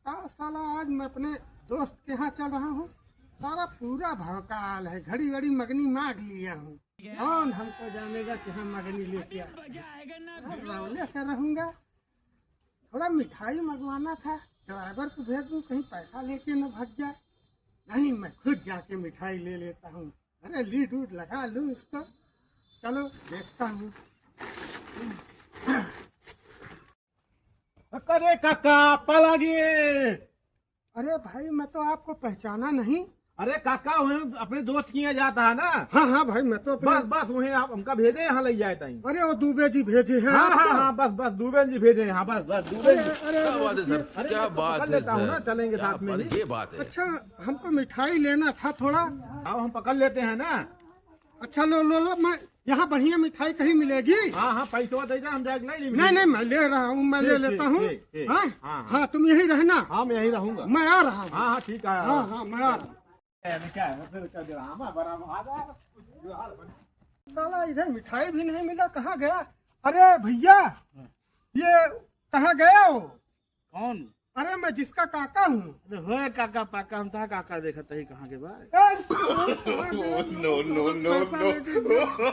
बताओ साला, आज मैं अपने दोस्त के यहाँ चल रहा हूँ, सारा पूरा भौकाल है, घड़ी घड़ी मगनी मांग लिया हूँ। कौन हमको जानेगा कि हम मगनी लेके आए। रौले से रहूंगा। थोड़ा मिठाई मंगवाना था, ड्राइवर को भेज दूँ कहीं पैसा लेके न भाग जाए। नहीं, मैं खुद जाके मिठाई ले लेता हूँ। अरे लीड उड लगा लूँ इसको। चलो देखता हूँ। अरे काका पला गए। अरे भाई, मैं तो आपको पहचाना नहीं। अरे काका वहीं अपने दोस्त की यहाँ जाता है ना। हाँ हाँ भाई, मैं तो बस बस वहीं आप हमका भेजे, यहाँ ले जाए ताई। अरे वो दुबे जी भेजे हैं। हाँ हाँ आपको? हाँ, बस बस दुबे जी भेजे हैं। हाँ बस बस दुबे जी। अरे क्या बात है सर, अरे क्या मैं तो बात पकड़ है लेता हूँ ना, सर, चलेंगे क्या साथ में बात- ही। ये बात है। अच्छा, हमको मिठाई लेना था थोड़ा। हाँ हम पकड़ लेते हैं ना। अच्छा लो लो लो, मैं यहाँ बढ़िया मिठाई कहीं मिलेगी? हाँ हाँ पैसा दे हम जाएगा नहीं। नहीं नहीं, मैं ले रहा हूँ, मैं ले ठीक, लेता ठीक, हूँ। ठीक, ठीक। हाँ हाँ, हाँ, तुम यही रहना। हाँ मैं यहीं रहूंगा। मैं आ रहा हूँ। हाँ हाँ ठीक है। हाँ हाँ, मैं आ रहा हूँ। क्या है फिर क्या दे रहा हूँ, बराबर आ जा। साला इधर मिठाई भी नहीं मिला, कहाँ गया? अरे भैया, ये कहाँ गया हो? कौन? अरे मैं जिसका काका हूँ। अरे हो काका पाका, हम तो काका देखा ही कहाँ के बाद। No no no no.